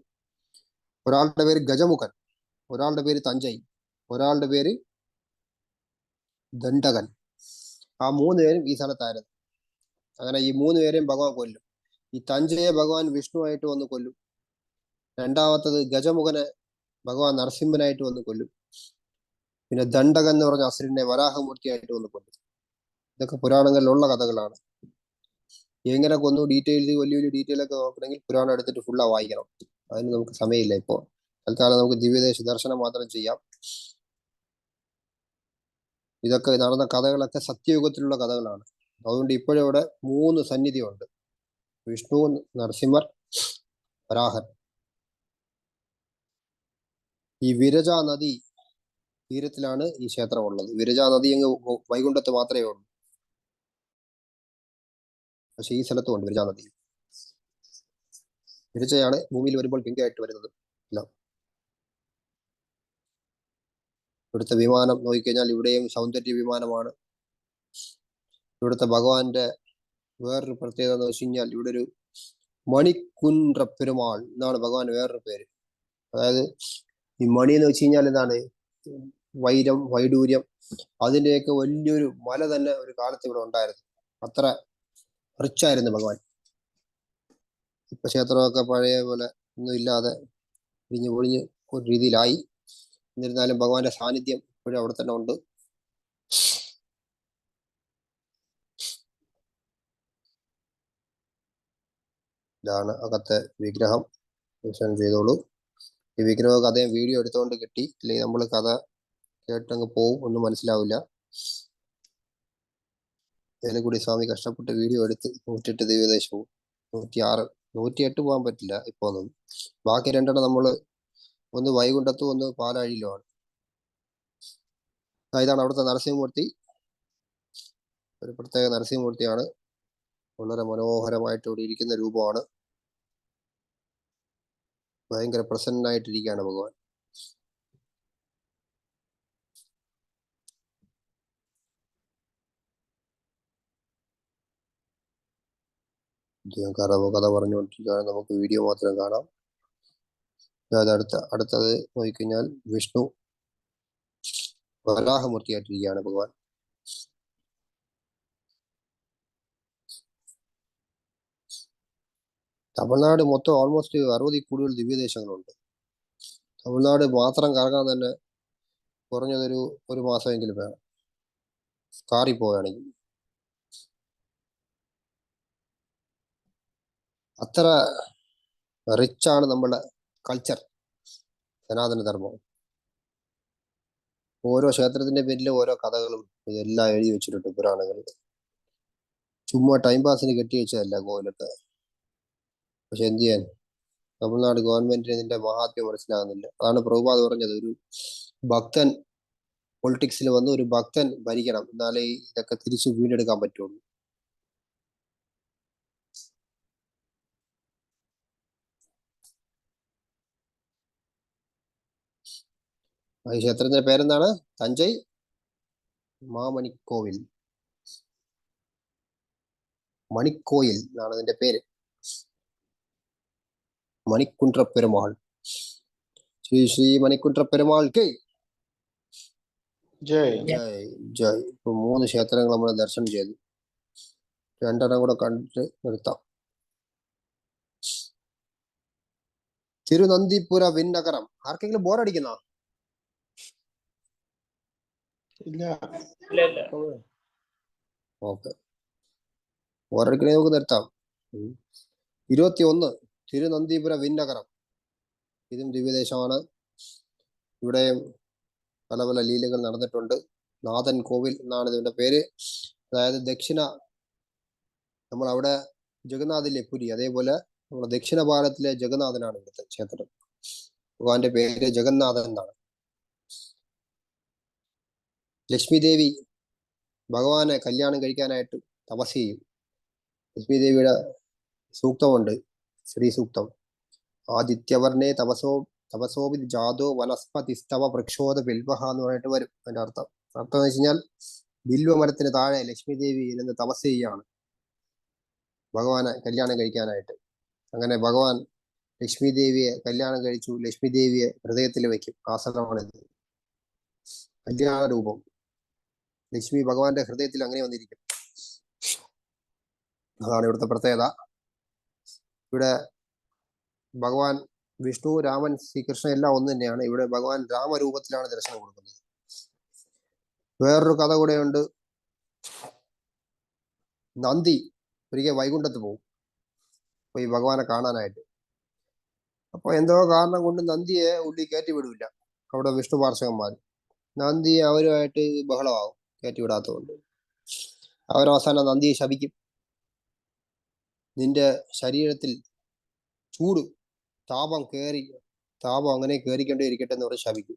ഒരാളുടെ പേര് ഗജമുഖൻ, ഒരാളുടെ പേര് തഞ്ചൈ, ഒരാളുടെ പേര് ദണ്ഡകൻ. ആ 3 പേരും ഈ സ്ഥലത്തായിരുന്നു. അങ്ങനെ ഈ 3 പേരെയും ഭഗവാൻ കൊല്ലും. ഈ തഞ്ചയെ ഭഗവാൻ വിഷ്ണുവായിട്ട് വന്ന് കൊല്ലും. രണ്ടാമത്തത് ഗജമുഖനെ ഭഗവാൻ നരസിംഹനായിട്ട് വന്ന് കൊല്ലും. പിന്നെ ദണ്ഡകൻ എന്ന് പറഞ്ഞ അസുരനെ വരാഹമൂർത്തിയായിട്ട് വന്ന് കൊല്ലും. ഇതൊക്കെ പുരാണങ്ങളിലുള്ള കഥകളാണ്. എങ്ങനെ കൊന്നു ഡീറ്റെയിൽസ്, വലിയ വലിയ ഡീറ്റെയിൽ ഒക്കെ നോക്കണമെങ്കിൽ പുരാണം എടുത്തിട്ട് ഫുള്ളാ വായിക്കണം. അതിന് നമുക്ക് സമയമില്ല ഇപ്പോൾ. തൽക്കാലം നമുക്ക് ദിവ്യദേശ ദർശനം മാത്രം ചെയ്യാം. ഇതൊക്കെ നടന്ന കഥകളൊക്കെ സത്യയുഗത്തിലുള്ള കഥകളാണ്. അതുകൊണ്ട് ഇപ്പോഴിവിടെ 3 സന്നിധിയുണ്ട്: വിഷ്ണു, നരസിംഹർ, വരാഹൻ. ഈ വിരജ നദി തീരത്തിലാണ് ഈ ക്ഷേത്രം ഉള്ളത്. വിരജ നദി അങ്ങ് വൈകുണ്ഠത്ത് മാത്രമേ ഉള്ളൂ. പക്ഷെ ഈ സ്ഥലത്തും ഉണ്ട് വിരജ നദി. വിരജയാണ് ഭൂമിയിൽ വരുമ്പോൾ പിങ്കായിട്ട് വരുന്നത്. ഇവിടുത്തെ വിമാനം നോക്കിക്കഴിഞ്ഞാൽ ഇവിടെയും സൗന്ദര്യ വിമാനമാണ്. ഇവിടുത്തെ ഭഗവാന്റെ വേറൊരു പ്രത്യേകത എന്ന് വെച്ച് കഴിഞ്ഞാൽ ഇവിടെ ഒരു മണിക്കുன்ற പെരുമാൾ എന്നാണ് ഭഗവാൻ വേറൊരു പേര്. അതായത് ഈ മണി എന്ന് വെച്ച് കഴിഞ്ഞാൽ എന്താണ്? വൈരം, വൈഡൂര്യം, അതിന്റെയൊക്കെ വലിയൊരു മല തന്നെ ഒരു കാലത്ത് ഇവിടെ ഉണ്ടായിരുന്നു. അത്ര റിച്ചായിരുന്നു ഭഗവാൻ. ഇപ്പൊ ക്ഷേത്രമൊക്കെ പഴയ പോലെ ഒന്നും ഇല്ലാതെ ഇടിഞ്ഞു പൊളിഞ്ഞ് ഒരു രീതിയിലായി. എന്നിരുന്നാലും ഭഗവാന്റെ സാന്നിധ്യം ഇപ്പോഴും അവിടെ തന്നെ ഉണ്ട്. ഇതാണ് അകത്തെ വിഗ്രഹം. ദർശനം ചെയ്തോളൂ. ഈ വിഗ്രഹമൊക്കെ അദ്ദേഹം വീഡിയോ എടുത്തുകൊണ്ട് കിട്ടി. അല്ലെങ്കിൽ നമ്മൾ കഥ കേട്ടങ്ങ് പോവും, ഒന്നും മനസ്സിലാവില്ല. ഏലക്കുടി സ്വാമി കഷ്ടപ്പെട്ട് വീഡിയോ എടുത്ത് 108 ദിവ്യദേശവും 106, 108 പോകാൻ പറ്റില്ല ഇപ്പൊ ഒന്നും. ബാക്കി 2 നമ്മള് ഒന്ന് വൈകുണ്ഠത്തും ഒന്ന് പാലാഴിയിലുമാണ്. ഇതാണ് അവിടുത്തെ നരസിംഹമൂർത്തി. ഒരു പ്രത്യേക നരസിംഹമൂർത്തിയാണ്. വളരെ മനോഹരമായിട്ട് ഇവിടെ ഇരിക്കുന്ന രൂപമാണ്. ഭയങ്കര പ്രസന്നനായിട്ടിരിക്കുകയാണ് ഭഗവാൻ. കഥ പറഞ്ഞുകൊണ്ടിരിക്കുകയാണ്. നമുക്ക് വീഡിയോ മാത്രം കാണാം. അതായത് അടുത്തത് നോക്കിക്കഴിഞ്ഞാൽ വിഷ്ണു വരാഹമൂർത്തിയായിട്ടിരിക്കുകയാണ് ഭഗവാൻ. തമിഴ്നാട് മൊത്തം ഓൾമോസ്റ്റ് 60 കൂടുതൽ ദിവ്യദേശങ്ങളുണ്ട്. തമിഴ്നാട് മാത്രം കറങ്ങാൻ തന്നെ കുറഞ്ഞതൊരു 1 മാസമെങ്കിലും വേണം, കാറിൽ പോവുകയാണെങ്കിൽ. അത്ര റിച്ചാണ് നമ്മുടെ കൾച്ചർ, സനാതന ധർമ്മം. ഓരോ ക്ഷേത്രത്തിന്റെ പേരിൽ ഓരോ കഥകളും ഇതെല്ലാം എഴുതി വെച്ചിട്ടുണ്ട് പുരാണങ്ങളിൽ. ചുമ്മാ ടൈം പാസിന് കെട്ടി വെച്ചതല്ല കോവിലൊക്കെ. പക്ഷെ എന്ത് ചെയ്യാൻ, തമിഴ്നാട് ഗവൺമെന്റിന് ഇതിന്റെ മഹാത്മ്യം മനസ്സിലാകുന്നില്ല. അതാണ് പ്രഭുപാദ് പറഞ്ഞത്, ഒരു ഭക്തൻ പൊളിറ്റിക്സിൽ വന്ന് ഒരു ഭക്തൻ ഭരിക്കണം, എന്നാലേ ഇതൊക്കെ തിരിച്ചു വീണ്ടെടുക്കാൻ പറ്റുള്ളൂ. ഈ ക്ഷേത്രത്തിന്റെ പേരെന്താണ്? തഞ്ചൈ മാമണിക്കോവിൽ, മണിക്കോയിൽ എന്നാണ് അതിന്റെ പേര്. മണിക്കുണ്ട്ര പെരുമാൾ, ശ്രീ ശ്രീ മണിക്കുണ്ട്ര പെരുമാൾക്ക് ജയ്. ജയ് ജയ്. ഇപ്പൊ 3 ക്ഷേത്രങ്ങൾ നമ്മൾ ദർശനം ചെയ്തു. 2 കൂടെ കണ്ടിട്ട് നിർത്താം. തിരുനന്ദിപുര വിണ്ണകരം. ആർക്കെങ്കിലും ബോറടിക്കുന്ന? ഇല്ല. ഓക്കെ, ബോറടിക്കണേ നമുക്ക് നിർത്താം. 21 തിരുനന്ദിപുര വിണ്ണകരം. ഇതും ദിവ്യദേശമാണ്. ഇവിടെ പല പല ലീലകൾ നടന്നിട്ടുണ്ട്. നാഥൻ കോവിൽ എന്നാണ് ഇതിന്റെ പേര്. അതായത് നമ്മൾ അവിടെ ജഗന്നാഥിലെ പുരി, അതേപോലെ നമ്മുടെ ദക്ഷിണ ഭാരതത്തിലെ ജഗന്നാഥനാണ് ഇവിടുത്തെ ക്ഷേത്രം. ഭഗവാന്റെ പേര് ജഗന്നാഥൻ എന്നാണ്. ലക്ഷ്മി ദേവി ഭഗവാനെ കല്യാണം കഴിക്കാനായിട്ട് തപസ് ചെയ്യും. ലക്ഷ്മി ദേവിയുടെ സൂക്തമുണ്ട്, ശ്രീ സൂക്തം. ആദിത്യവർണേ തപസോപി ജാതോ വനസ്പതിസ്തവ പ്രക്ഷോധ ബിൽവഹ എന്ന് പറഞ്ഞിട്ട് വരും. അതിന്റെ അർത്ഥം എന്ന് വെച്ച് കഴിഞ്ഞാൽ ബിൽവ മരത്തിന് താഴെ ലക്ഷ്മി ദേവി നിന്ന് തപസ് ചെയ്യാണ് ഭഗവാനെ കല്യാണം കഴിക്കാനായിട്ട്. അങ്ങനെ ഭഗവാൻ ലക്ഷ്മി ദേവിയെ കല്യാണം കഴിച്ചു. ലക്ഷ്മി ദേവിയെ ഹൃദയത്തിൽ വെക്കും. ആസനമാണിത്, കല്യാണ രൂപം. ലക്ഷ്മി ഭഗവാന്റെ ഹൃദയത്തിൽ അങ്ങനെ വന്നിരിക്കും. അതാണ് ഇവിടുത്തെ പ്രത്യേകത. ഇവിടെ ഭഗവാൻ വിഷ്ണു, രാമൻ, ശ്രീകൃഷ്ണൻ എല്ലാം ഒന്ന് തന്നെയാണ്. ഇവിടെ ഭഗവാൻ രാമരൂപത്തിലാണ് ദർശനം കൊടുക്കുന്നത്. വേറൊരു കഥ കൂടെയുണ്ട്. നന്ദി ഒരിക്കൽ വൈകുണ്ഠത്ത് പോകും അപ്പൊ ഈ ഭഗവാനെ കാണാനായിട്ട്. അപ്പൊ എന്തോ കാരണം കൊണ്ട് നന്ദിയെ ഉള്ളിൽ കയറ്റി വിടില്ല അവിടെ വിഷ്ണു പാർശകന്മാർ. നന്ദി അവരുമായിട്ട് ബഹളമാവും കയറ്റി വിടാത്തതുകൊണ്ട്. അവരവസാനം നന്ദിയെ ശപിക്കും. നിന്റെ ശരീരത്തിൽ ചൂട്, താപം അങ്ങനെ കയറിക്കൊണ്ടേ ഇരിക്കട്ടെ എന്ന് പറഞ്ഞ് ശപിക്കും.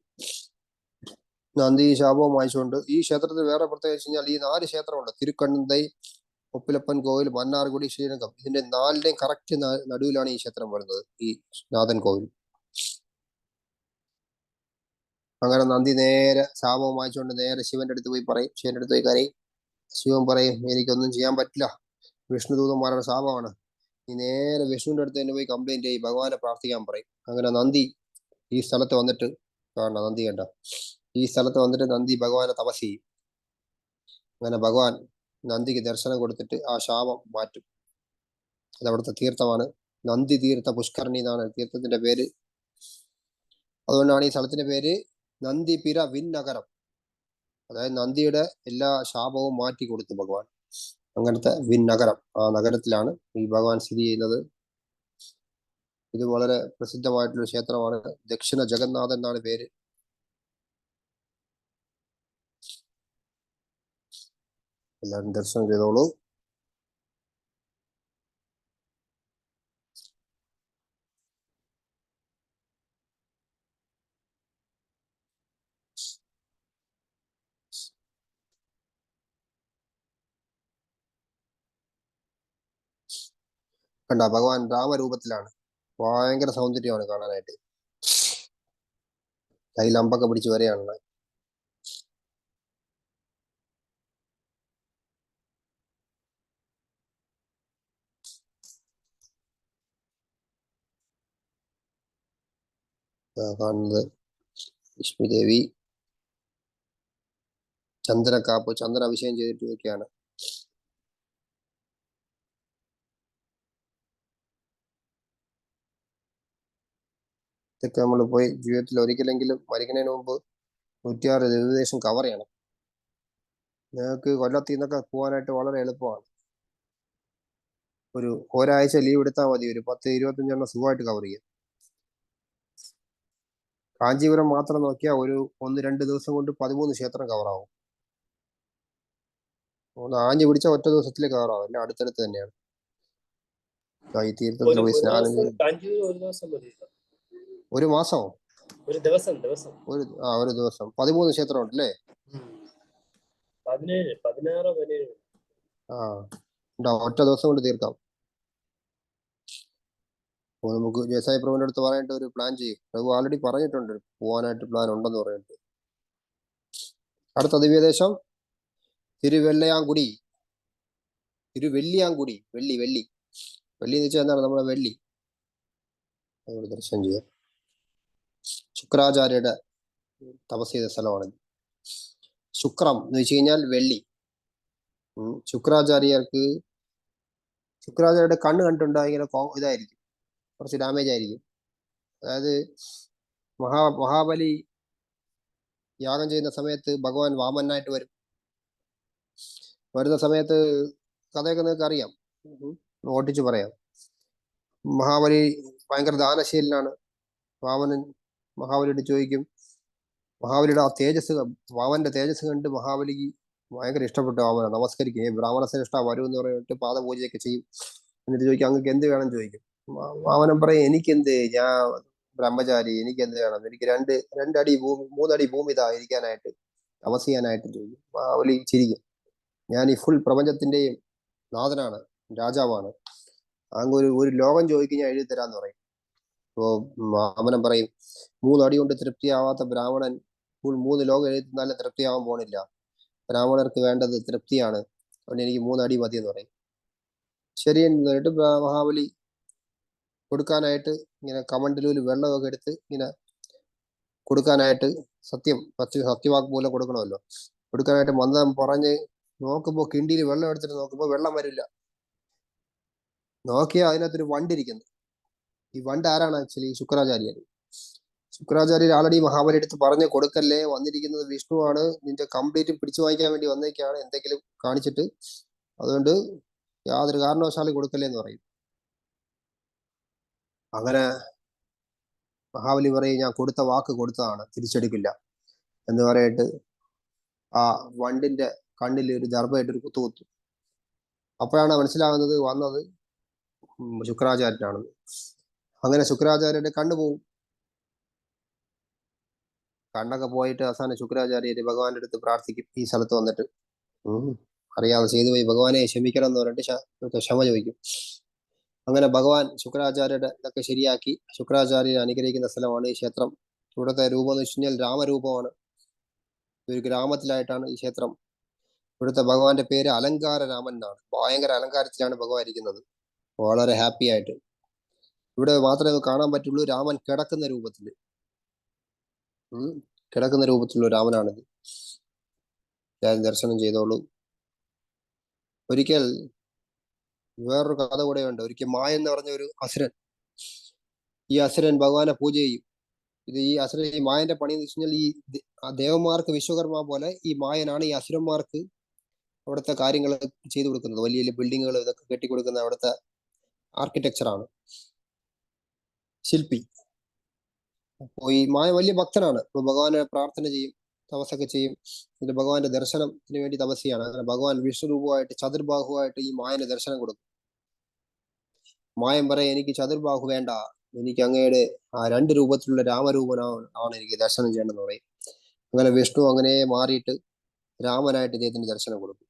നന്ദി ശാപവും വാങ്ങിച്ചുകൊണ്ട് ഈ ക്ഷേത്രത്തിൽ വേറെ പ്രത്യേകിച്ച് കഴിഞ്ഞാൽ ഈ 4 ക്ഷേത്രമുണ്ട്. തിരുക്കണ്ണന്തൈ, ഒപ്പിലപ്പൻ കോവിൽ, മന്നാർഗുഡി, ശ്രീരംഗം. ഇതിന്റെ 4ന്റെയും കറക്റ്റ് നടുവിലാണ് ഈ ക്ഷേത്രം വരുന്നത്, ഈ നാഥൻ കോവിൽ. അങ്ങനെ നന്ദി നേരെ ശാപം വാങ്ങിച്ചുകൊണ്ട് നേരെ ശിവന്റെ അടുത്ത് പോയി പറയും. ശിവന്റെ അടുത്ത് പോയി കരയും. ശിവൻ പറയും, എനിക്കൊന്നും ചെയ്യാൻ പറ്റില്ല, വിഷ്ണുദൂതന്മാരുടെ ശാപമാണ്. നീ നേരെ വിഷ്ണുവിന്റെ അടുത്ത് തന്നെ പോയി കംപ്ലൈന്റ് ചെയ്യും, ഭഗവാനെ പ്രാർത്ഥിക്കാൻ പറയും. അങ്ങനെ നന്ദി ഈ സ്ഥലത്ത് വന്നിട്ട് കാണണം. നന്ദി കണ്ട ഈ സ്ഥലത്ത് വന്നിട്ട് നന്ദി ഭഗവാനെ തപസ് ചെയ്യും. അങ്ങനെ ഭഗവാൻ നന്ദിക്ക് ദർശനം കൊടുത്തിട്ട് ആ ശാപം മാറ്റും. അത് അവിടുത്തെ തീർത്ഥമാണ്. നന്ദി തീർത്ഥ പുഷ്കരണി എന്നാണ് തീർത്ഥത്തിന്റെ പേര്. അതുകൊണ്ടാണ് ഈ സ്ഥലത്തിന്റെ പേര് നന്ദിപിര വിണ്ണകരം. അതായത് നന്ദിയുടെ എല്ലാ ശാപവും മാറ്റി കൊടുത്തു ഭഗവാൻ. അങ്ങനത്തെ വിണ്ണകരം, ആ നഗരത്തിലാണ് ഈ ഭഗവാൻ സ്ഥിതി ചെയ്യുന്നത്. ഇത് വളരെ പ്രസിദ്ധമായിട്ടുള്ള ക്ഷേത്രമാണ്. ദക്ഷിണ ജഗന്നാഥൻ എന്നാണ് പേര്. എല്ലാവരും ദർശനം ചെയ്തോളൂ. കണ്ട, ഭഗവാൻ രാമരൂപത്തിലാണ്. ഭയങ്കര സൗന്ദര്യമാണ് കാണാനായിട്ട്. കയ്യിൽ അമ്പൊക്കെ പിടിച്ച് വരെയാണ്. കാണുന്നത് ലക്ഷ്മി ദേവി ചന്ദ്രകാപ്പ്, ചന്ദ്ര അഭിഷേകം ചെയ്തിട്ടൊക്കെയാണ്. ഇതൊക്കെ നമ്മൾ പോയി ജീവിതത്തിൽ ഒരിക്കലെങ്കിലും മരിക്കുന്നതിന് മുമ്പ് 106 ദിവസം കവർ ചെയ്യണം. നിങ്ങൾക്ക് കൊല്ലത്തിൽ നിന്നൊക്കെ പോകാനായിട്ട് വളരെ എളുപ്പമാണ്. ഒരാഴ്ച ലീവ് എടുത്താൽ മതി, ഒരു 10-25 സുഖമായിട്ട് കവർ ചെയ്യാം. കാഞ്ചീപുരം മാത്രം നോക്കിയാൽ 1-2 ദിവസം കൊണ്ട് 13 ക്ഷേത്രം കവറാവും. ഒന്ന് ആഞ്ഞു പിടിച്ച ഒറ്റ ദിവസത്തിൽ കവറാവും, എല്ലാം അടുത്തടുത്ത് തന്നെയാണ്. ഈ തീർത്ഥത്തിൽ പോയി സ്നാനം ചെയ്ത് ഒരു മാസമോ ഒരു ദിവസം ഒരു ദിവസം 13 ക്ഷേത്രം ഉണ്ട് അല്ലേ? 17, 16, 17. ഒറ്റ ദിവസം കൊണ്ട് തീർക്കാം. അപ്പോൾ നമുക്ക് ജയസായി പ്രഭുവിന്റെ അടുത്ത് പറയാനായിട്ട് ഒരു പ്ലാൻ ചെയ്യും. പ്രഭു ആൾറെഡി പറഞ്ഞിട്ടുണ്ട് പോകാനായിട്ട് പ്ലാൻ ഉണ്ടെന്ന് പറഞ്ഞിട്ട്. അടുത്ത ദിവ്യദേശം തിരുവെള്ളയാംകുടി. വെള്ളി എന്ന് വെച്ചാൽ എന്താണ്? നമ്മുടെ വെള്ളി. അതുകൊണ്ട് ദർശനം ചെയ്യാം. ശുക്രാചാര്യയുടെ തപസ് ചെയ്ത സ്ഥലമാണ്. ശുക്രം എന്ന് വെച്ച് കഴിഞ്ഞാൽ വെള്ളി. ശുക്രാചാര്യരുടെ കണ്ണ് കണ്ടിട്ടുണ്ടായി ഇങ്ങനെ ഇതായിരിക്കും, കുറച്ച് ഡാമേജ് ആയിരിക്കും. അതായത് മഹാബലി യാഗം ചെയ്യുന്ന സമയത്ത് ഭഗവാൻ വാമനായിട്ട് വരുന്ന സമയത്ത് കഥയൊക്കെ നിങ്ങൾക്ക് അറിയാം, ഓട്ടിച്ചു പറയാം. മഹാബലി ഭയങ്കര ദാനശീലനാണ്. വാമനൻ മഹാബലിയോട് ചോദിക്കും, മഹാബലിയുടെ ആ തേജസ്, വാമന്റെ തേജസ് കണ്ട് മഹാബലിക്ക് ഭയങ്കര ഇഷ്ടപ്പെട്ടു. വാമന നമസ്കരിക്കും, ബ്രാഹ്മണ ശ്രേഷ്ഠ വരൂ എന്ന് പറഞ്ഞിട്ട് പാദപൂജയൊക്കെ ചെയ്യും. എന്നിട്ട് ചോദിക്കും, അങ്ങക്ക് എന്ത് വേണം ചോദിക്കും. വാമനൻ പറയും, എനിക്കെന്ത്, ഞാൻ ബ്രഹ്മചാരി, എനിക്ക് എന്ത് വേണം, എനിക്ക് 3 അടി ഭൂമി ഇതാ ഇരിക്കാനായിട്ട്, തപസ് ചെയ്യാനായിട്ട് ചോദിക്കും. മഹാബലി ചിരിക്കും, ഞാൻ ഈ ഫുൾ പ്രപഞ്ചത്തിന്റെയും നാഥനാണ്, രാജാവാണ്, അങ്ങ് ഒരു ലോകം ചോദിക്കും, ഞാൻ എഴുതി തരാന്ന് പറയും. അപ്പോ വാമനൻ പറയും, 3 അടി കൊണ്ട് തൃപ്തിയാവാത്ത ബ്രാഹ്മണൻ 3 ലോകം എഴുതി തന്നാലും തൃപ്തിയാവാൻ പോണില്ല. ബ്രാഹ്മണർക്ക് വേണ്ടത് തൃപ്തിയാണ്, അതുകൊണ്ട് എനിക്ക് 3 അടി മതി എന്ന് പറയും. ശരി എന്ന് പറഞ്ഞിട്ട് മഹാബലി കൊടുക്കാനായിട്ട് ഇങ്ങനെ കമണ്ടലൂല് വെള്ളമൊക്കെ എടുത്ത് ഇങ്ങനെ കൊടുക്കാനായിട്ട്, സത്യവാക്ക് മൂലം കൊടുക്കണമല്ലോ, കൊടുക്കാനായിട്ട് മന്ദം പറഞ്ഞ് നോക്കുമ്പോ കിണ്ടിയിൽ വെള്ളം എടുത്തിട്ട് നോക്കുമ്പോ വെള്ളം വരില്ല. നോക്കിയാൽ അതിനകത്തൊരു വണ്ടിരിക്കുന്നു. ഈ വണ്ട് ആരാണ്? ആക്ച്വലി ശുക്രാചാര്യൻ. ശുക്രാചാര്യർ ആൾറെഡി മഹാബലി എടുത്ത് പറഞ്ഞ് കൊടുക്കല്ലേ, വന്നിരിക്കുന്നത് വിഷ്ണുവാണ്, നിന്റെ കംപ്ലീറ്റ് പിടിച്ചു വാങ്ങിക്കാൻ വേണ്ടി വന്നേക്കാണ്, എന്തെങ്കിലും കാണിച്ചിട്ട്, അതുകൊണ്ട് യാതൊരു കാരണവശാലും കൊടുക്കല്ലേ എന്ന് പറയും. അങ്ങനെ മഹാബലി പറയും, ഞാൻ കൊടുത്ത വാക്ക് കൊടുത്തതാണ്, തിരിച്ചെടുക്കില്ല എന്ന് പറയിട്ട് ആ വണ്ടിന്റെ കണ്ണിൽ ഒരു ദർഭയായിട്ടൊരു കുത്തു. അപ്പോഴാണ് മനസ്സിലാകുന്നത് വന്നത് ശുക്രാചാര്യനാണെന്ന്. അങ്ങനെ ശുക്രാചാര്യന്റെ കണ്ണ് പോവും. കണ്ണൊക്കെ പോയിട്ട് അവസാനം ശുക്രാചാര്യര് ഭഗവാന്റെ അടുത്ത് പ്രാർത്ഥിക്കും, ഈ സ്ഥലത്ത് വന്നിട്ട് അറിയാതെ ചെയ്തു പോയി, ഭഗവാനെ ക്ഷമിക്കണം എന്ന് പറഞ്ഞിട്ട് ക്ഷമ ചോദിക്കും. അങ്ങനെ ഭഗവാൻ ശുക്രാചാര്യരുടെ ഇതൊക്കെ ശരിയാക്കി ശുക്രാചാര്യരെ അനുഗ്രഹിക്കുന്ന സ്ഥലമാണ് ഈ ക്ഷേത്രം. ഇവിടുത്തെ രൂപം എന്ന് വെച്ച് കഴിഞ്ഞാൽ രാമരൂപമാണ്. ഒരു ഗ്രാമത്തിലായിട്ടാണ് ഈ ക്ഷേത്രം. ഇവിടുത്തെ ഭഗവാന്റെ പേര് അലങ്കാര രാമൻ എന്നാണ്. ഭയങ്കര അലങ്കാരത്തിലാണ് ഭഗവാൻ ഇരിക്കുന്നത്, വളരെ ഹാപ്പി ആയിട്ട്. ഇവിടെ മാത്രമേ കാണാൻ പറ്റുള്ളൂ രാമൻ കിടക്കുന്ന രൂപത്തില്. കിടക്കുന്ന രൂപത്തിലുള്ള രാമനാണിത്. ഞാൻ ദർശനം ചെയ്തോളൂ. ഒരിക്കൽ വേറൊരു കഥ കൂടെയുണ്ട്. ഒരിക്കൽ മായ എന്ന് പറഞ്ഞ ഒരു അസുരൻ, ഈ അസുരൻ ഭഗവാനെ പൂജ ചെയ്യും. ഈ അസുരൻ, ഈ മായന്റെ പണി എന്ന് വെച്ച് കഴിഞ്ഞാൽ ഈ ദേവന്മാർക്ക് വിശ്വകർമ്മ പോലെ ഈ മായനാണ് ഈ അസുരന്മാർക്ക് അവിടുത്തെ കാര്യങ്ങൾ ചെയ്തു കൊടുക്കുന്നത്. വലിയ വലിയ ബിൽഡിങ്ങുകൾ ഇതൊക്കെ കെട്ടിക്കൊടുക്കുന്ന അവിടുത്തെ ആർക്കിടെക്ചറാണ്, ശില്പി. അപ്പോൾ ഈ മായ വലിയ ഭക്തനാണ്. അപ്പൊ ഭഗവാനെ പ്രാർത്ഥന ചെയ്യും, തപസ്സൊക്കെ ചെയ്യും. എന്നിട്ട് ഭഗവാന്റെ ദർശനത്തിന് വേണ്ടി തപസ് ചെയ്യാണ്. അങ്ങനെ ഭഗവാൻ വിഷ്ണുരൂപമായിട്ട് ചതുർബാഹുവായിട്ട് ഈ മായന് ദർശനം കൊടുക്കും. മായൻ പറയാം, എനിക്ക് ചതുർബാഹു വേണ്ട, എനിക്ക് അങ്ങയുടെ ആ 2 രൂപത്തിലുള്ള രാമരൂപനാണ് എനിക്ക് ദർശനം ചെയ്യേണ്ടതെന്ന് പറയും. അങ്ങനെ വിഷ്ണു അങ്ങനെ മാറിയിട്ട് രാമനായിട്ട് ഇദ്ദേഹത്തിന് ദർശനം കൊടുക്കും.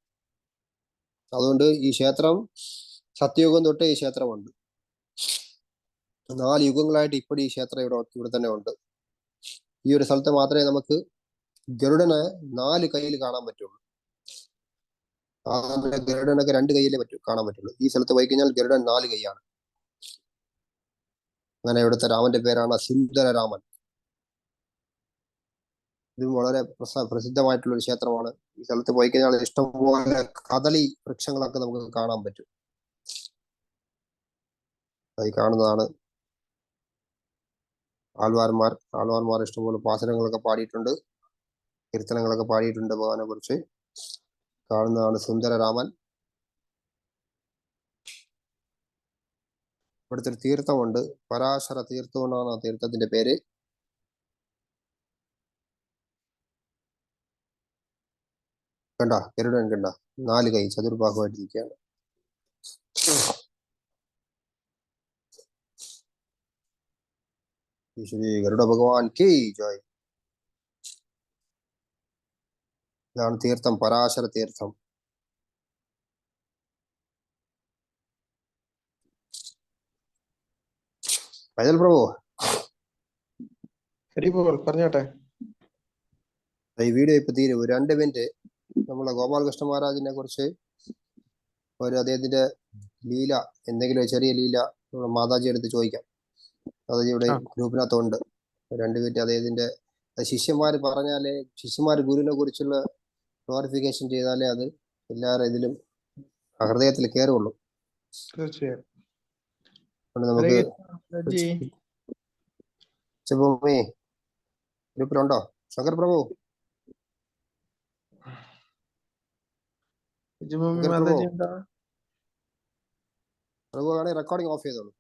അതുകൊണ്ട് ഈ ക്ഷേത്രം സത്യയുഗം തൊട്ടേ ഈ ക്ഷേത്രമുണ്ട്. 4 യുഗങ്ങളായിട്ട് ഇപ്പോൾ ഈ ക്ഷേത്രം ഇവിടെ തന്നെ ഉണ്ട്. ഈ ഒരു സ്ഥലത്ത് മാത്രമേ നമുക്ക് ഗരുഡനെ 4 കൈയിൽ കാണാൻ പറ്റുള്ളൂ. ഗരുഡനൊക്കെ 2 കൈയിലേ കാണാൻ പറ്റുള്ളൂ. ഈ സ്ഥലത്ത് പോയി കഴിഞ്ഞാൽ ഗരുഡൻ 4 കൈയാണ്. അങ്ങനെ ഇവിടുത്തെ രാമന്റെ പേരാണ് സുന്ദര രാമൻ. ഇതും വളരെ പ്രസിദ്ധമായിട്ടുള്ള ഒരു ക്ഷേത്രമാണ്. ഈ സ്ഥലത്ത് പോയി കഴിഞ്ഞാൽ ഇഷ്ടംപോലെ കദളി വൃക്ഷങ്ങളൊക്കെ നമുക്ക് കാണാൻ പറ്റും. ഈ കാണുന്നതാണ് ആൾവാർമാർ ഇഷ്ടംപോലെ പാസരങ്ങളൊക്കെ പാടിയിട്ടുണ്ട്, കീർത്തനങ്ങളൊക്കെ പാടിയിട്ടുണ്ട് ഭഗവാനെ കുറിച്ച്. കാണുന്നതാണ് സുന്ദരരാമൻ. ഇവിടുത്തെ ഒരു തീർത്ഥമുണ്ട്, പരാശര തീർത്ഥം എന്നാണ് ആ തീർത്ഥത്തിന്റെ പേര്. കണ്ട ഗരുഡൻ കണ്ട, 4 കൈ ചതുർഭാഗമായിട്ടിരിക്കുകയാണ്. ശ്രീ ഗരുഡ ഭഗവാൻ കി ജയ്. ഇതാണ് തീർത്ഥം, പരാശര തീർത്ഥം. ഫൈസൽ പ്രഭു, ഹരി ബോൾ പറഞ്ഞോട്ടെ. ഈ വീഡിയോ ഇപ്പൊ തീരും. ഒരു 2 മിനിറ്റ് നമ്മളെ ഗോപാലകൃഷ്ണ മഹാരാജിനെ കുറിച്ച് അദ്ദേഹത്തിന്റെ ലീല, എന്തെങ്കിലും ഒരു ചെറിയ ലീല നമ്മളെ മാതാജി എടുത്ത് ചോദിക്കാം. മാതാജിയുടെ ഗ്രൂപ്പിനകത്തുണ്ട്. 2 മിനിറ്റ് അദ്ദേഹത്തിന്റെ ശിഷ്യന്മാര് പറഞ്ഞാലേ, ശിഷ്യന്മാർ ഗുരുവിനെ കുറിച്ചുള്ള ക്ലോറിഫിക്കേഷൻ ചെയ്താലേ അത് എല്ലാവരും ഇതിലും ഹൃദയത്തിൽ കയറുള്ളൂ. തീർച്ചയായും. അതുകൊണ്ട് നമുക്ക് ഭൂമി ഗ്രൂപ്പിലുണ്ടോ? ശങ്കർ പ്രഭു, മാതാജി എന്താ? പ്രഭു ആണെങ്കിൽ റെക്കോർഡിംഗ് ഓഫ് ചെയ്തോളൂ.